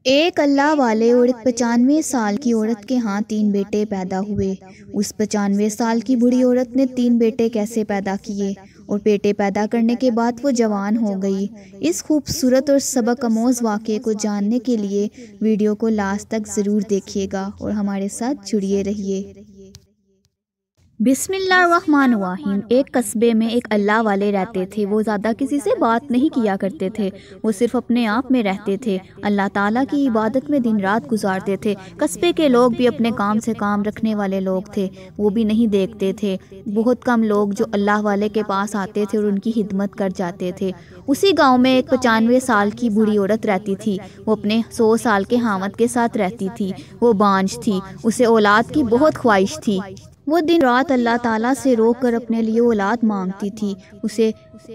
ایک اللہ والے اور ایک 95 سال کی عورت کے ہاں 3 بیٹے پیدا ہوئے۔ اس 95 سال کی بوڑھی عورت نے 3 بیٹے کیسے پیدا کیے اور بیٹے پیدا کرنے کے بعد وہ جوان ہو گئی۔ اس خوبصورت اور سبق آموز واقعے کو جاننے کے لیے ویڈیو کو لاسٹ تک ضرور دیکھیے گا اور ہمارے ساتھ جڑیے رہیے۔ بسم اللہ الرحمن الرحیم۔ ایک قصبے میں ایک اللہ والے رہتے تھے۔ وہ زیادہ کسی سے بات نہیں کیا کرتے تھے، وہ صرف اپنے آپ میں رہتے تھے، اللہ تعالیٰ کی عبادت میں دن رات گزارتے تھے۔ قصبے کے لوگ بھی اپنے کام سے کام رکھنے والے لوگ تھے، وہ بھی نہیں دیکھتے تھے۔ بہت کم لوگ جو اللہ والے کے پاس آتے تھے اور ان کی خدمت کر جاتے تھے۔ اسی گاؤں میں ایک 95 سال کی بوڑھی عورت رہتی تھی۔ وہ اپنے 100 سال کے خاوند کے ساتھ رہتی تھی۔ وہ بانجھ تھی، اسے اولاد کی بہت خواہش تھی۔ وہ دن رات اللہ تعالیٰ سے رو کر اپنے لیے اولاد مانگتی تھی۔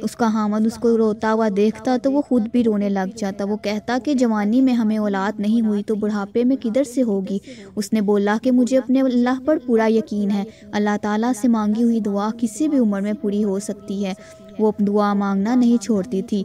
اس کا خاوند اس کو روتا ہوا دیکھتا تو وہ خود بھی رونے لگ جاتا۔ وہ کہتا کہ جوانی میں ہمیں اولاد نہیں ہوئی تو بڑھاپے میں کدھر سے ہوگی۔ اس نے بولا کہ مجھے اپنے اللہ پر پورا یقین ہے، اللہ تعالیٰ سے مانگی ہوئی دعا کسی بھی عمر میں پوری ہو سکتی ہے۔ وہ دعا مانگنا نہیں چھوڑتی تھی۔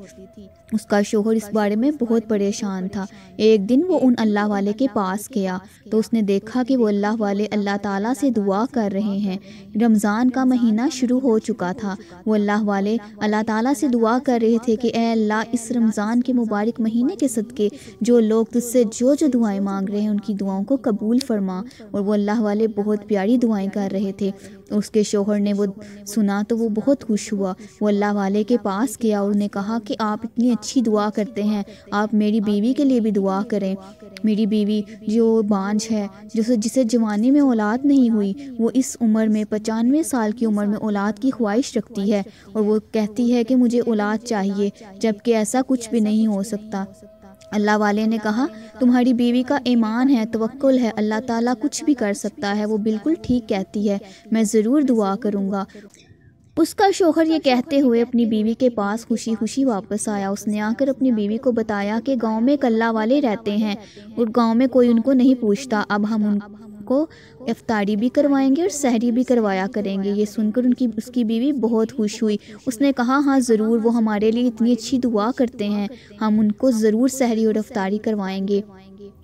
اس کا شوہر اس بارے میں بہت پریشان تھا۔ ایک دن وہ ان اللہ والے کے پاس گیا تو اس نے دیکھا کہ وہ اللہ والے اللہ تعالیٰ سے دعا کر رہے ہیں۔ رمضان کا مہینہ شروع ہو چکا تھا۔ وہ اللہ والے اللہ تعالیٰ سے دعا کر رہے تھے کہ اے اللہ، اس رمضان کے مبارک مہینے کے صدقے جو لوگ تجھ سے جو دعائیں مانگ رہے ہیں ان کی دعاؤں کو قبول فرما۔ اور وہ اللہ والے بہت پیاری دعائیں کر رہے تھے۔ اس کے شوہر نے وہ سنا تو وہ بہت خوش ہوا۔ وہ اللہ والے کے پاس گیا اور نے کہا کہ آپ اتنی اچھی دعا کرتے ہیں، آپ میری بیوی کے لیے بھی دعا کریں۔ میری بیوی جو بانجھ ہے، جسے جوانی میں اولاد نہیں ہوئی، وہ اس عمر میں 95 سال کی عمر میں اولاد کی خواہش رکھتی ہے اور وہ کہتی ہے کہ مجھے اولاد چاہیے، جبکہ ایسا کچھ بھی نہیں ہو سکتا۔ اللہ والے نے کہا تمہاری بیوی کا ایمان ہے، توکل ہے، اللہ تعالیٰ کچھ بھی کر سکتا ہے، وہ بالکل ٹھیک کہتی ہے، میں ضرور دعا کروں گا۔ اس کا شوہر یہ کہتے ہوئے اپنی بیوی کے پاس خوشی خوشی واپس آیا۔ اس نے آ کر اپنی بیوی کو بتایا کہ گاؤں میں ایک اللہ والے رہتے ہیں اور گاؤں میں کوئی ان کو نہیں پوچھتا، اب ہم ان کو افطاری بھی کروائیں گے اور سحری بھی کروایا کریں گے۔ یہ سن کر اس کی بیوی بہت خوش ہوئی۔ اس نے کہا ہاں ضرور، وہ ہمارے لیے اتنی اچھی دعا کرتے ہیں، ہم ان کو ضرور سحری اور افطاری کروائیں گے۔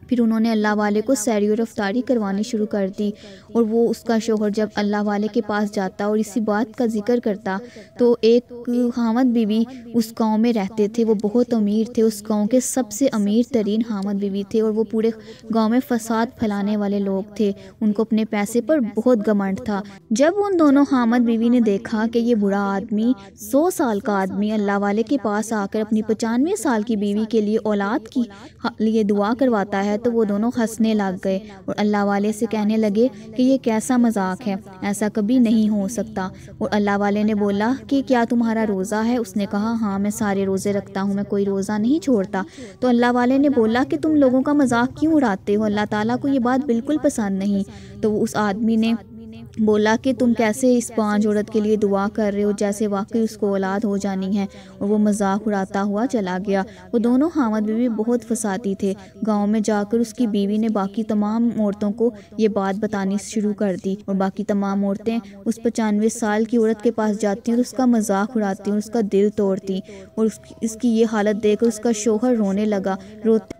پھر انہوں نے اللہ والے کو سحری اور افطاری کروانی شروع کر دی۔ اور وہ اس کا شوہر جب اللہ والے کے پاس جاتا اور اسی بات کا ذکر کرتا تو ایک خاوند بیوی اس گاؤں میں رہتے تھے، وہ بہت امیر تھے، اس گاؤں کے سب سے امیر ترین خاوند بیوی تھے اور وہ پورے گاؤں میں فساد پھیلانے والے لوگ تھے۔ ان کو اپنے پیسے پر بہت گھمنڈ تھا۔ جب ان دونوں خاوند بیوی نے دیکھا کہ یہ بڑا آدمی 100 سال کا آدمی اللہ والے کے پاس آ کر اپنی 95 سال کی بیوی کے لیے اولاد کی لیے دعا کرواتا ہے تو وہ دونوں ہنسنے لگ گئے اور اللہ والے سے کہنے لگے کہ یہ کیسا مذاق ہے، ایسا کبھی نہیں ہو سکتا۔ اور اللہ والے نے بولا کہ کیا تمہارا روزہ ہے؟ اس نے کہا ہاں میں سارے روزے رکھتا ہوں، میں کوئی روزہ نہیں چھوڑتا۔ تو اللہ والے نے بولا کہ تم لوگوں کا مذاق کیوں اڑاتے ہو؟ اللہ تعالیٰ کو یہ بات بالکل پسند نہیں۔ تو اس آدمی نے بولا کہ تم کیسے اس بانجھ عورت کے لیے دعا کر رہے ہو جیسے واقعی اس کو اولاد ہو جانی ہے، اور وہ مذاق اڑاتا ہوا چلا گیا۔ وہ دونوں خاوند بیوی بہت فسادی تھے۔ گاؤں میں جا کر اس کی بیوی نے باقی تمام عورتوں کو یہ بات بتانی شروع کر دی اور باقی تمام عورتیں اس 95 سال کی عورت کے پاس جاتی ہیں اور اس کا مذاق اڑاتی ہیں اور اس کا دل توڑتی، اور اس کی یہ حالت دیکھ کر اس کا شوہر رونے لگا۔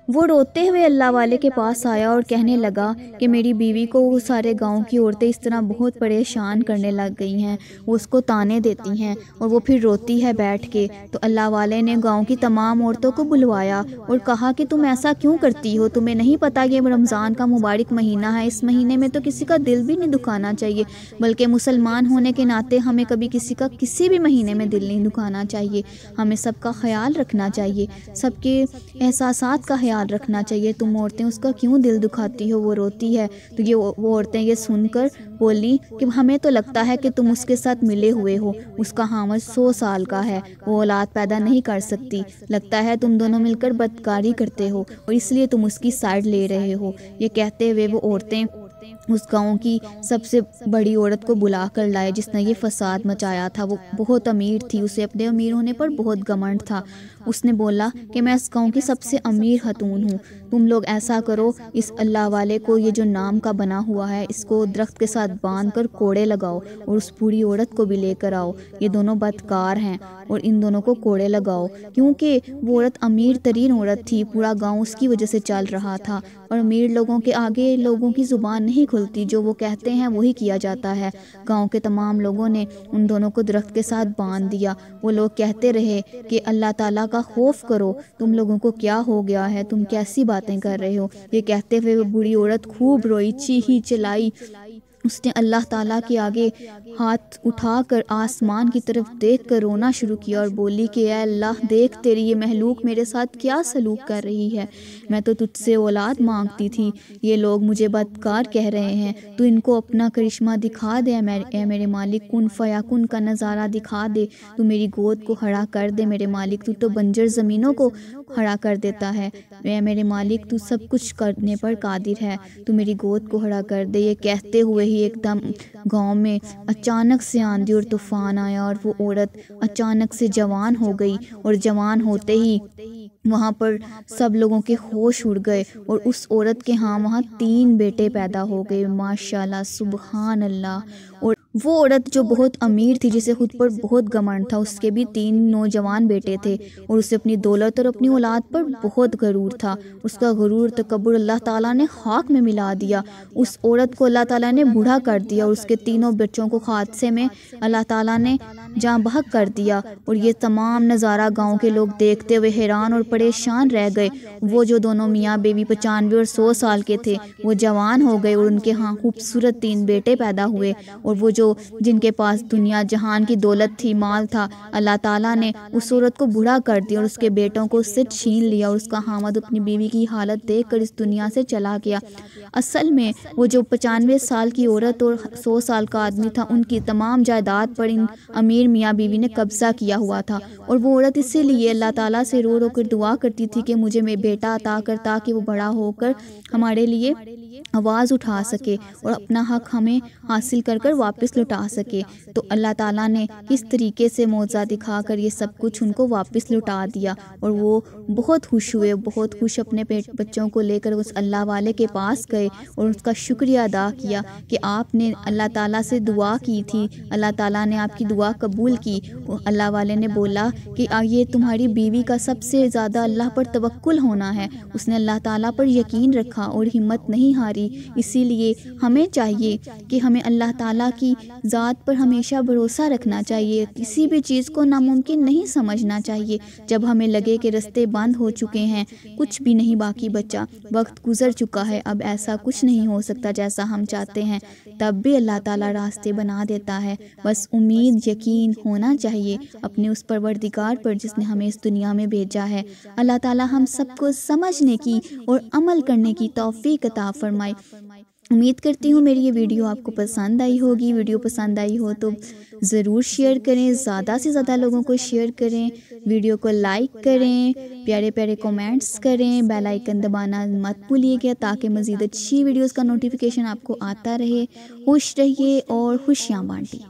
وہ روتے ہوئے اللہ والے کے پاس آیا اور کہنے لگا کہ میری بیوی کو وہ سارے گاؤں کی عورتیں اس طرح بہت پریشان کرنے لگ گئی ہیں، وہ اس کو تانے دیتی ہیں اور وہ پھر روتی ہے بیٹھ کے۔ تو اللہ والے نے گاؤں کی تمام عورتوں کو بلوایا اور کہا کہ تم ایسا کیوں کرتی ہو؟ تمہیں نہیں پتہ یہ رمضان کا مبارک مہینہ ہے، اس مہینے میں تو کسی کا دل بھی نہیں دکھانا چاہیے، بلکہ مسلمان ہونے کے ناطے ہمیں کبھی کسی کا کسی بھی مہینے میں دل نہیں دکھانا چاہیے، ہمیں سب کا خیال رکھنا چاہیے، سب کے احساسات کا خیال رکھنا چاہیے۔ تم عورتیں اس کا کیوں دل دکھاتی ہو؟ وہ روتی ہے۔ تو وہ عورتیں یہ سن کر بولی کہ ہمیں تو لگتا ہے کہ تم اس کے ساتھ ملے ہوئے ہو، اس کا خاوند 100 سال کا ہے، وہ اولاد پیدا نہیں کر سکتی، لگتا ہے تم دونوں مل کر بدکاری کرتے ہو اور اس لیے تم اس کی سائیڈ لے رہے ہو۔ یہ کہتے ہوئے وہ عورتیں اس گاؤں کی سب سے بڑی عورت کو بلا کر لائے جس نے یہ فساد مچایا تھا۔ وہ بہت امیر تھی، اسے اپنے امیر ہونے پر بہت گھمنڈ تھا۔ اس نے بولا کہ میں اس گاؤں کی سب سے امیر خاتون ہوں، تم لوگ ایسا کرو، اس اللہ والے کو یہ جو نام کا بنا ہوا ہے اس کو درخت کے ساتھ باندھ کر کوڑے لگاؤ اور اس بوڑھی عورت کو بھی لے کر آؤ، یہ دونوں بدکار ہیں اور ان دونوں کو کوڑے لگاؤ، کیونکہ وہ عورت امیر ترین عورت تھی، پورا گاؤں اس کی وجہ سے چل رہا تھا اور امیر لوگوں کے آگے لوگوں کی زبان نہیں کھلتی، جو وہ کہتے ہیں وہی کیا جاتا ہے۔ گاؤں کے تمام لوگوں نے ان دونوں کو درخت کے ساتھ باندھ دیا۔ وہ لوگ کہتے رہے کہ اللہ تعالیٰ کا خوف کرو، تم لوگوں کو کیا ہو گیا ہے، تم کیسی باتیں کر رہے ہو۔ یہ کہتے ہوئے وہ بوڑھی عورت خوب روئی، چیخی چلائی، اس نے اللہ تعالیٰ کے آگے ہاتھ اٹھا کر آسمان کی طرف دیکھ کر رونا شروع کیا اور بولی کہ اے اللہ، دیکھ تیری یہ مخلوق میرے ساتھ کیا سلوک کر رہی ہے، میں تو تجھ سے اولاد مانگتی تھی، یہ لوگ مجھے بدکار کہہ رہے ہیں، تو ان کو اپنا کرشمہ دکھا دے، اے میرے مالک، کن فیکن کا نظارہ دکھا دے، تو میری گود کو ہرا کر دے میرے مالک، تو بنجر زمینوں کو ہرا کر دیتا ہے، اے میرے مالک، تو سب کچھ کرنے پر قادر ہے، تو میری گود کو ہرا کر دے۔ یہ کہتے ہوئے ہی ایک دم گاؤں میں اچانک سے آندھی اور طوفان آیا اور وہ عورت اچانک سے جوان ہو گئی، اور جوان ہوتے ہی وہاں پر سب لوگوں کے ہوش اڑ گئے اور اس عورت کے ہاں وہاں 3 بیٹے پیدا ہو گئے، ماشاءاللہ، سبحان اللہ۔ اور وہ عورت جو بہت امیر تھی، جسے خود پر بہت گھمنڈ تھا، اس کے بھی 3 نوجوان بیٹے تھے اور اسے اپنی دولت اور اپنی اولاد پر بہت غرور تھا۔ اس کا غرور تکبر اللہ تعالیٰ نے خاک میں ملا دیا۔ اس عورت کو اللہ تعالیٰ نے بوڑھا کر دیا اور اس کے 3 بچوں کو حادثے میں اللہ تعالیٰ نے جاں بحق کر دیا، اور یہ تمام نظارہ گاؤں کے لوگ دیکھتے ہوئے حیران اور پریشان رہ گئے۔ وہ جو دونوں میاں بیوی 95 اور 100 سال کے تھے وہ جوان ہو گئے اور ان کے ہاں خوبصورت 3 بیٹے پیدا ہوئے، اور وہ جن کے پاس دنیا جہان کی دولت تھی، مال تھا، اللہ تعالیٰ نے اس عورت کو بوڑھا کر دیا اور اس کے بیٹوں کو اس سے چھین لیا، اور اس کا خامد اپنی بیوی کی حالت دیکھ کر اس دنیا سے چلا گیا۔ اصل میں وہ جو 95 سال کی عورت اور 100 سال کا آدمی تھا، ان کی تمام جائیداد پر ان امیر میاں بیوی نے قبضہ کیا ہوا تھا، اور وہ عورت اسی لیے اللہ تعالیٰ سے رو رو کر دعا کرتی تھی کہ مجھے میں بیٹا عطا کر، تاکہ وہ بڑا ہو کر ہمارے لیے آواز اٹھا سکے اور اپنا حق ہمیں حاصل کر کر واپس لوٹا سکے۔ تو اللہ تعالیٰ نے کس طریقے سے معجزہ دکھا کر یہ سب کچھ ان کو واپس لوٹا دیا، اور وہ بہت خوش ہوئے، بہت خوش اپنے بچوں کو لے کر اس اللہ والے کے پاس گئے اور اس کا شکریہ ادا کیا کہ آپ نے اللہ تعالیٰ سے دعا کی تھی، اللہ تعالیٰ نے آپ کی دعا قبول کی۔ اللہ والے نے بولا کہ یہ تمہاری بیوی کا سب سے زیادہ اللہ پر توکل ہونا ہے، اس نے اللہ تعالیٰ پر یقین رکھا اور ہمت نہیں ہاری، اسی لیے ہمیں چاہیے کہ ہمیں اللہ تعالیٰ کی ذات پر ہمیشہ بھروسہ رکھنا چاہیے، کسی بھی چیز کو ناممکن نہیں سمجھنا چاہیے۔ جب ہمیں لگے کہ رستے بند ہو چکے ہیں، کچھ بھی نہیں باقی بچا، وقت گزر چکا ہے، اب ایسا کچھ نہیں ہو سکتا جیسا ہم چاہتے ہیں، تب بھی اللہ تعالیٰ راستے بنا دیتا ہے۔ بس امید، یقین ہونا چاہیے اپنے اس پروردگار پر جس نے ہمیں اس دنیا میں بھیجا ہے۔ اللہ تعالیٰ ہم سب کو سمجھنے کی اور عمل کرنے کی توفیق عطا فرمائے۔ امید کرتی ہوں میری یہ ویڈیو آپ کو پسند آئی ہوگی۔ ویڈیو پسند آئی ہو تو ضرور شیئر کریں، زیادہ سے زیادہ لوگوں کو شیئر کریں، ویڈیو کو لائک کریں، پیارے پیارے کومنٹس کریں، بیل آئیکن دبانا مت بھولیے گا تاکہ مزید اچھی ویڈیوز کا نوٹیفیکیشن آپ کو آتا رہے۔ خوش رہیے اور خوشیاں بانٹیے۔